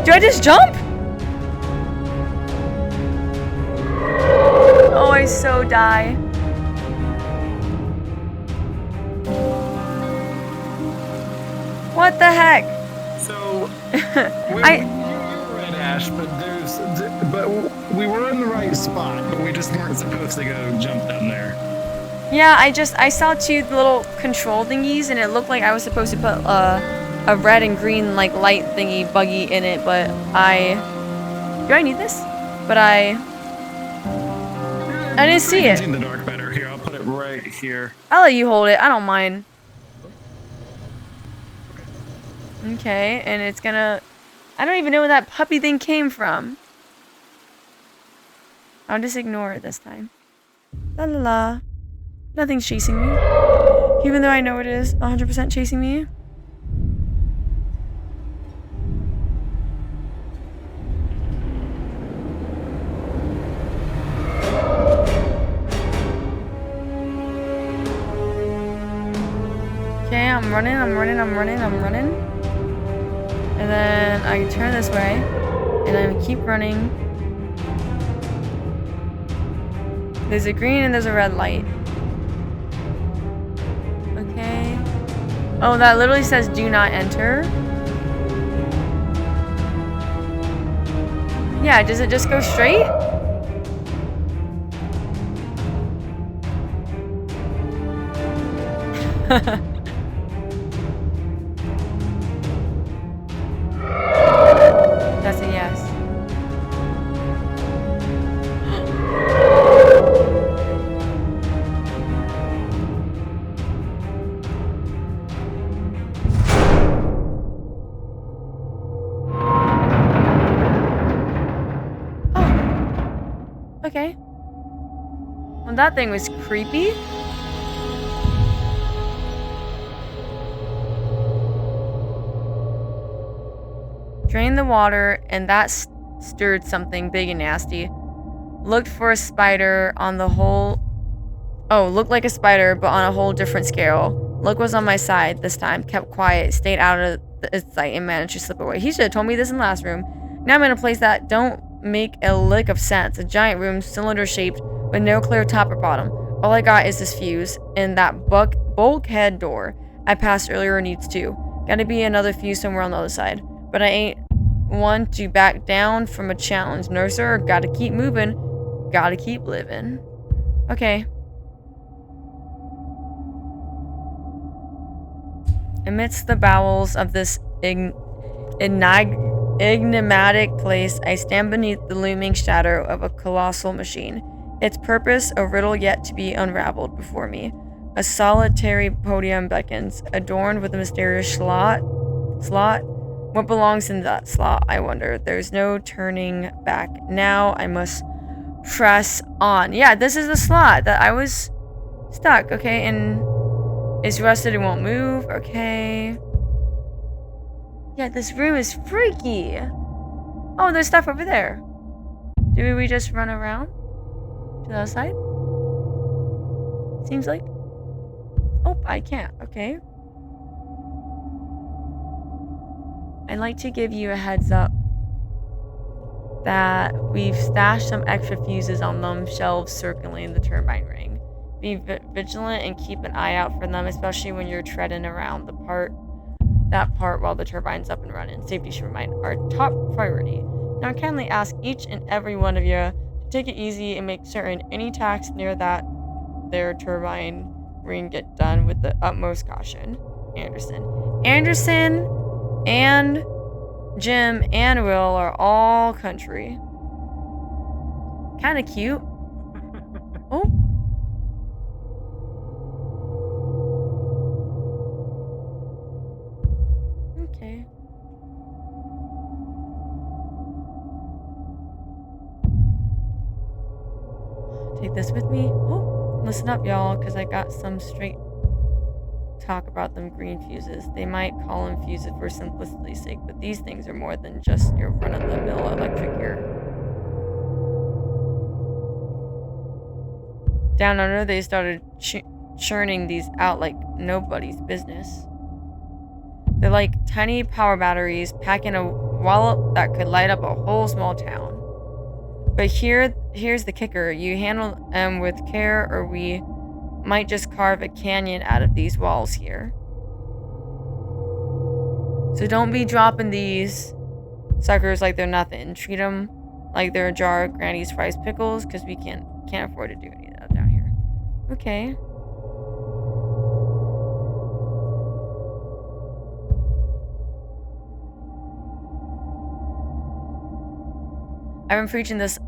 Do I just jump? Oh, I so die. What the heck? So I you're right, Ash, but we were in the right spot, but we just weren't supposed to go jump down there. Yeah, I saw two little control thingies, and it looked like I was supposed to put a red and green like light thingy buggy in it, but do I need this? But I didn't see it. In the dark better. Here, I'll put it right here. I'll let you hold it. I don't mind. Okay, and it's gonna. I don't even know where that puppy thing came from. I'll just ignore it this time. La la la. Nothing's chasing me. Even though I know it is 100% chasing me. Okay, I'm running. And then I can turn this way. And then keep running. There's a green and there's a red light. Okay. Oh, that literally says do not enter. Yeah, does it just go straight? That's a yes. Oh. Okay. Well, that thing was creepy. Drained the water, and that stirred something big and nasty. Looked for a spider on the whole... Oh, looked like a spider, but on a whole different scale. Look was on my side this time. Kept quiet, stayed out of its sight, and managed to slip away. He should have told me this in the last room. Now I'm in a place that don't make a lick of sense. A giant room, cylinder-shaped, with no clear top or bottom. All I got is this fuse, and that bulkhead door I passed earlier needs two. Gotta be another fuse somewhere on the other side. But I ain't one to back down from a challenge. No, sir. Gotta keep moving. Gotta keep living. Okay. Amidst the bowels of this enigmatic place, I stand beneath the looming shadow of a colossal machine. Its purpose, a riddle yet to be unraveled before me. A solitary podium beckons, adorned with a mysterious slot? What belongs in that slot, I wonder? There's no turning back. Now I must press on. Yeah, this is the slot that I was stuck, okay? And it's rusted, it won't move, okay? Yeah, this room is freaky. Oh, there's stuff over there. Do we just run around to the other side? Seems like. Oh, I can't, okay. I'd like to give you a heads up that we've stashed some extra fuses on them shelves circling the turbine ring. Be vigilant and keep an eye out for them, especially when you're treading around that part while the turbine's up and running. Safety should remain our top priority. Now I kindly ask each and every one of you to take it easy and make certain any tasks near their turbine ring get done with the utmost caution. Anderson and Jim and Will are all country. Kinda cute. Oh. Okay. Take this with me. Oh, listen up, y'all, because I got some straight talk about them green fuses. They might call them fuses for simplicity's sake, but these things are more than just your run-of-the-mill electric gear. Down under, they started churning these out like nobody's business. They're like tiny power batteries packing a wallop that could light up a whole small town. But here's the kicker. You handle them with care or we might just carve a canyon out of these walls here. So don't be dropping these suckers like they're nothing. Treat them like they're a jar of Granny's fries pickles because we can't afford to do any of that down here. Okay. I've been preaching this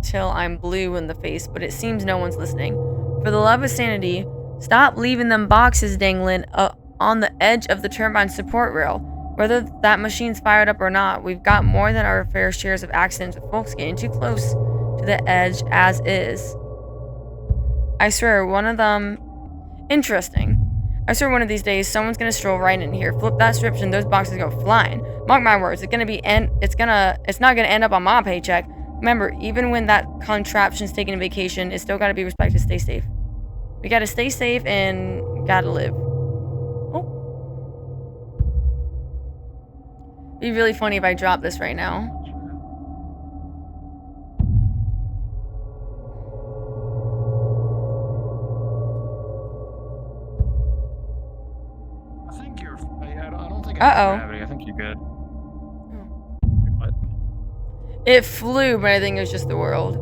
till I'm blue in the face, but it seems no one's listening. For the love of sanity, stop leaving them boxes dangling on the edge of the turbine support rail. Whether that machine's fired up or not, we've got more than our fair shares of accidents with folks getting too close to the edge as is. I swear, one of them... Interesting. I swear one of these days, someone's gonna stroll right in here, flip that switch, and those boxes go flying. Mark my words, it's not gonna end up on my paycheck. Remember, even when that contraption's taking a vacation, it's still gotta be respected. Stay safe. We gotta stay safe and gotta live. Oh. Be really funny if I drop this right now. I don't think I have gravity. I think you're good. What? It flew, but I think it was just the world.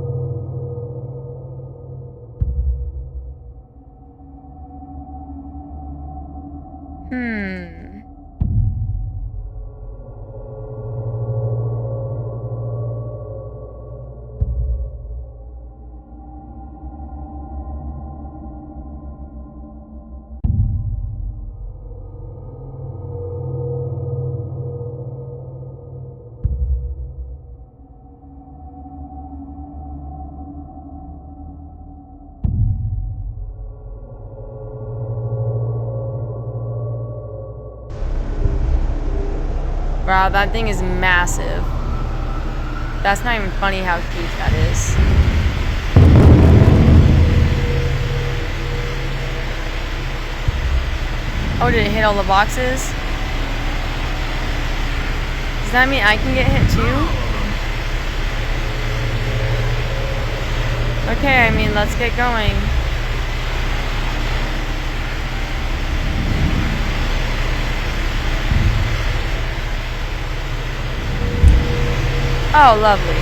Wow, that thing is massive. That's not even funny how huge that is. Oh, did it hit all the boxes? Does that mean I can get hit too? Okay, I mean, let's get going. Oh, lovely.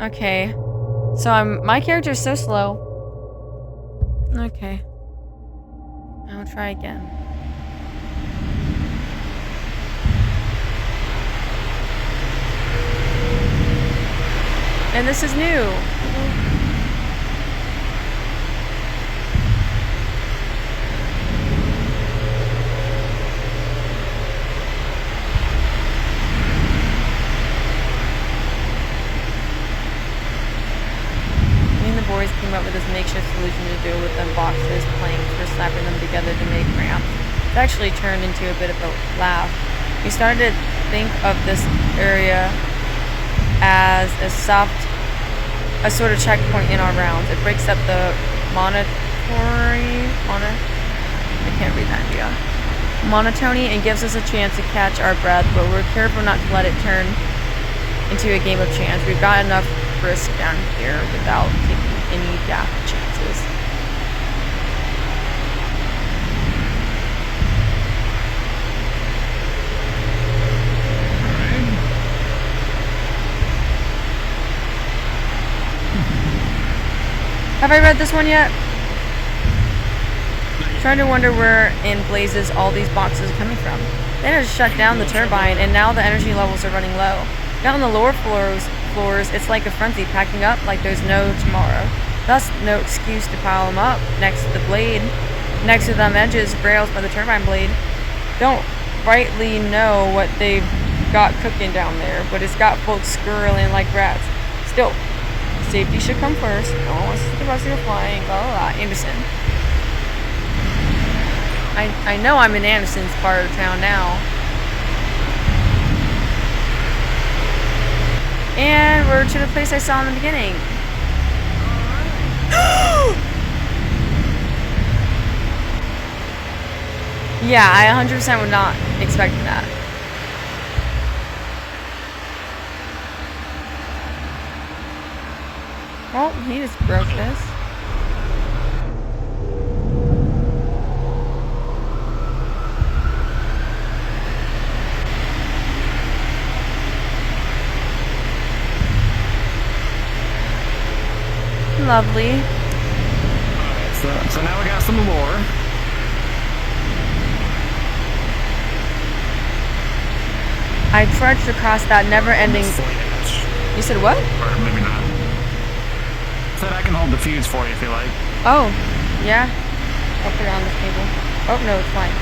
Okay. So my character's so slow. Okay. I'll try again. And this is new. Came up with this makeshift solution to deal with them boxes, planks, for slapping them together to make ramps. It actually turned into a bit of a laugh. We started to think of this area as a sort of checkpoint in our rounds. It breaks up the monotony and gives us a chance to catch our breath, but we're careful not to let it turn into a game of chance. We've got enough risk down here without taking any daft chances. Have I read this one yet? Trying to wonder where in blazes all these boxes are coming from. They just shut down the turbine and now the energy levels are running low. Down on the lower floors, it's like a frenzy, packing up like there's no tomorrow. Thus, no excuse to pile them up next to the blade. Next to them edges, rails by the turbine blade. Don't rightly know what they've got cooking down there, but it's got folks scurrying like rats. Still, safety should come first. No one wants to think about zero flying, blah, blah, blah. Anderson. I know I'm in Anderson's part of town now. And we're to the place I saw in the beginning. Yeah, I 100% would not expect that. Well, he just broke this. Lovely. Alright, so now we got some lore. I trudged across that never-ending... You said what? Or maybe not. Said I can hold the fuse for you if you like. Oh, yeah. I'll put it on this table. Oh, no, it's fine.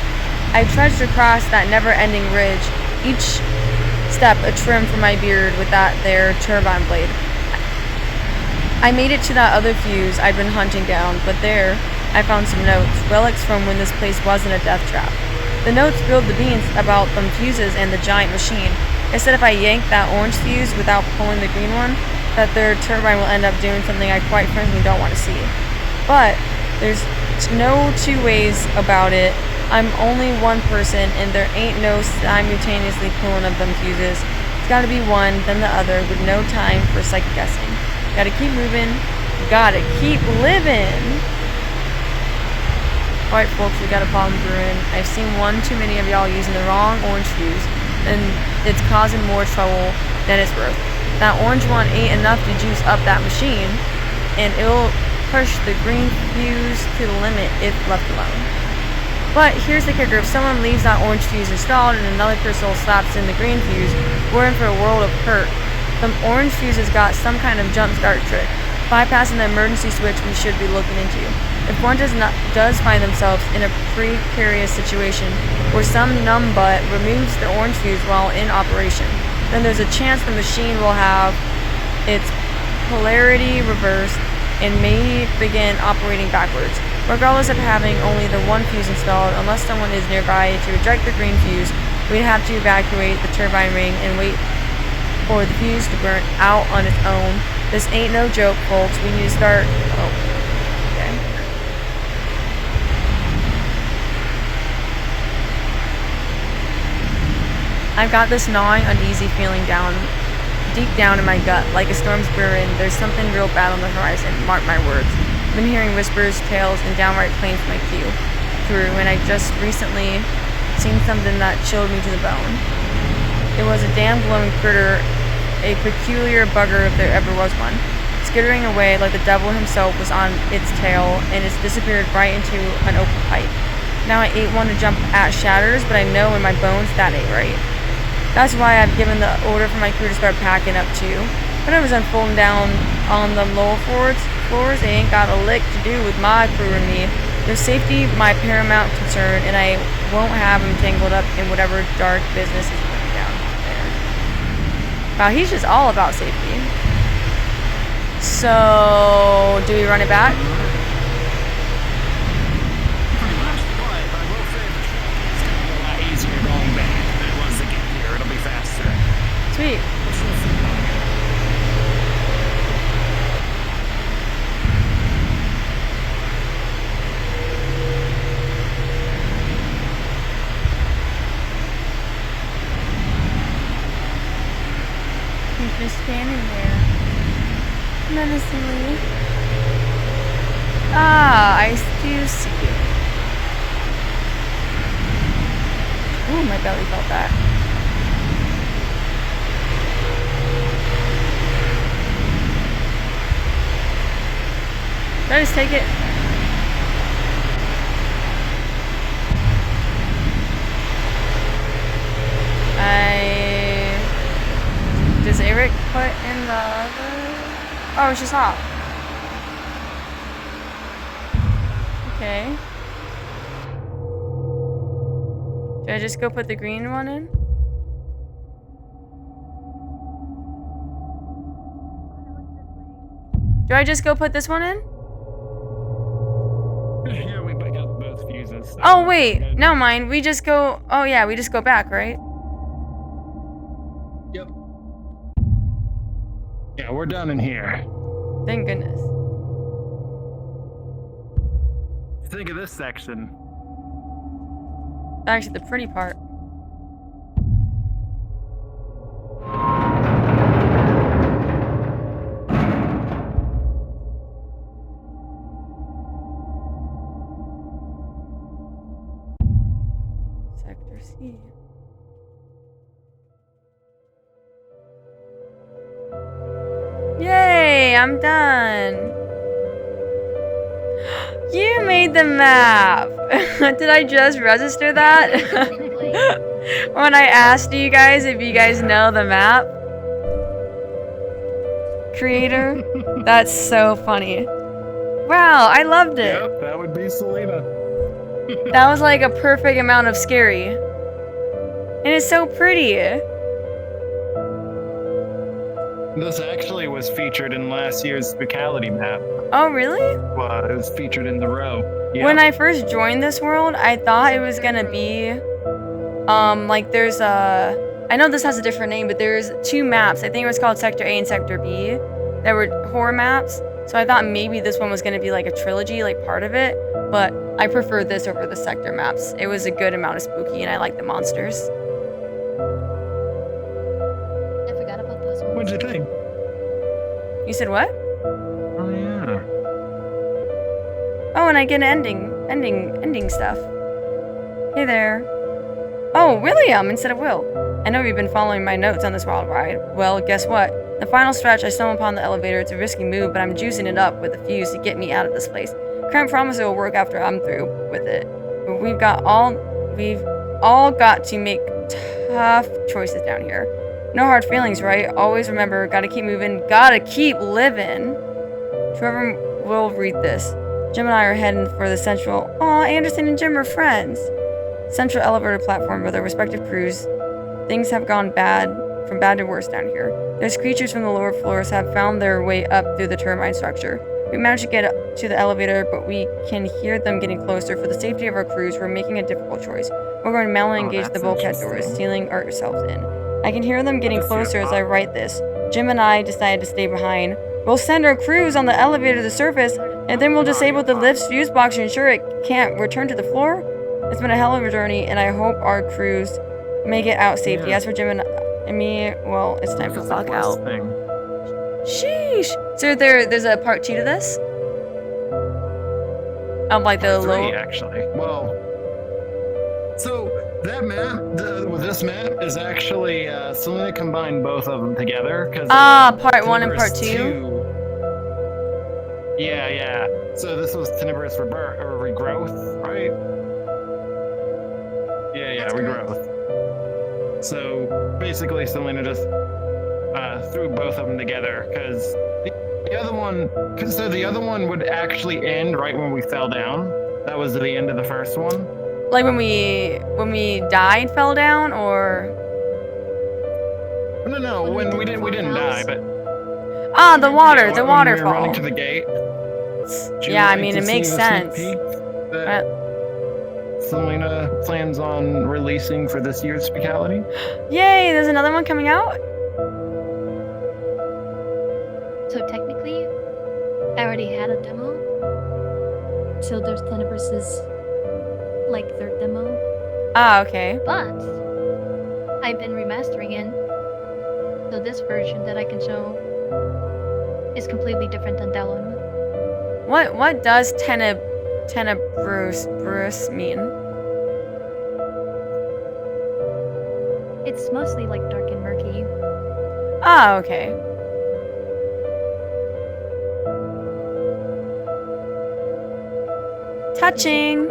I trudged across that never-ending ridge, each step a trim for my beard with that there turbine blade. I made it to that other fuse I'd been hunting down, but there I found some notes, relics from when this place wasn't a death trap. The notes spilled the beans about them fuses and the giant machine. It said if I yank that orange fuse without pulling the green one, that their turbine will end up doing something I quite frankly don't want to see. But there's no two ways about it. I'm only one person, and there ain't no simultaneously pulling of them fuses. It's gotta be one, then the other, with no time for second guessing. Gotta keep moving. Gotta keep living. Alright folks, we got a problem brewing. I've seen one too many of y'all using the wrong orange fuse, and it's causing more trouble than it's worth. That orange one ain't enough to juice up that machine, and it'll push the green fuse to the limit if left alone. But here's the kicker, if someone leaves that orange fuse installed and another person slaps in the green fuse, we're in for a world of hurt. The orange fuse has got some kind of jump start trick, bypassing the emergency switch we should be looking into. If one does find themselves in a precarious situation where some numbbutt removes the orange fuse while in operation, then there's a chance the machine will have its polarity reversed and may begin operating backwards. Regardless of having only the one fuse installed, unless someone is nearby to eject the green fuse, we'd have to evacuate the turbine ring and wait for the fuse to burn out on its own. This ain't no joke, folks. We need to start... Oh, okay. I've got this gnawing, uneasy feeling deep down in my gut, like a storm's brewing. There's something real bad on the horizon, mark my words. I've been hearing whispers, tales, and downright claims my cue through, and I just recently seen something that chilled me to the bone. It was a damn glowing critter, a peculiar bugger if there ever was one, skittering away like the devil himself was on its tail, and it's disappeared right into an open pipe. Now I ain't one to jump at shatters, but I know in my bones that ain't right. That's why I've given the order for my crew to start packing up too. Whatever's unfolding down on the lower floors, they ain't got a lick to do with my crew and me. Their safety my paramount concern, and I won't have them tangled up in whatever dark business is going down there. Wow, he's just all about safety. So, do we run it back? Pretty much, but I will say the track is going to be a lot easier going back than it was to get here. It'll be faster. Sweet. He's just standing there, menacingly. Ah, I do see you. Ooh, my belly felt that. Did I just take it? Does Eric put in the other? Oh, it's just hot. Okay. Do I just go put the green one in? Do I just go put this one in? Yeah, we got both fuses. So Oh, wait. Never mind. We just go... Oh, yeah. We just go back, right? Yep. Yeah, we're done in here. Thank goodness. Think of this section. Actually, the pretty part. Sector C. Yay, I'm done. You made the map. Did I just register that? When I asked you guys if you guys know the map creator? That's so funny. Wow, I loved it. Yep, that would be Selena. That was like a perfect amount of scary. And it's so pretty. This actually was featured in last year's Spicality map. Oh, really? Well, it was featured in the row. Yep. When I first joined this world, I thought it was gonna be, like there's I know this has a different name, but there's 2 maps. I think it was called Sector A and Sector B that were horror maps. So I thought maybe this one was gonna be like a trilogy, like part of it. But I preferred this over the sector maps. It was a good amount of spooky, and I like the monsters. I forgot about those ones. What'd you think? You said what? Oh yeah. Oh, and I get an ending stuff. Hey there. Oh, William instead of Will. I know you've been following my notes on this wild ride. Well, guess what? The final stretch, I stumbled upon the elevator. It's a risky move, but I'm juicing it up with a fuse to get me out of this place. Can't promise it will work after I'm through with it. But we've all got to make tough choices down here. No hard feelings, right? Always remember, gotta keep moving, gotta keep living. Whoever will read this. Jim and I are heading for the central. Aw, Anderson and Jim are friends. Central elevator platform with their respective crews. Things have gone from bad to worse down here. Those creatures from the lower floors have found their way up through the turbine structure. We managed to get up to the elevator, but we can hear them getting closer. For the safety of our crews, we're making a difficult choice. We're going to manually engage the bulkhead doors, sealing ourselves in. I can hear them getting closer as I write this. Jim and I decided to stay behind. We'll send our crews on the elevator to the surface, and then we'll disable the lift's fuse box to ensure it can't return to the floor. It's been a hell of a journey, and I hope our crews make it out safely. Yeah. As for Jim and me, well, it's time to clock out. Sheesh. So there's a part 2 to this? Like the Part 3, low. actually. Well, so that map, this map is actually Selena combined both of them together because Part 1 and part 2. Yeah. So this was Tenebrous regrowth, right? Yeah, That's correct. regrowth. So basically, Selena just threw both of them together because the other one would actually end right when we fell down. That was the end of the first one. Like when we died, fell down, or No, When we didn't die, but the water, yeah, the when we were waterfall. running to the gate. Would you Yeah, I like mean to it makes see the sense. sneak peek that Selena plans on releasing for this year's Spicality. Yay! There's another one coming out. So technically, I already had a demo. So there's Tenebrous's like 3rd demo, Okay. but I've been remastering it. So this version that I can show is completely different than that one. What does Tenebrous mean? It's mostly like dark and murky. Okay. Touching.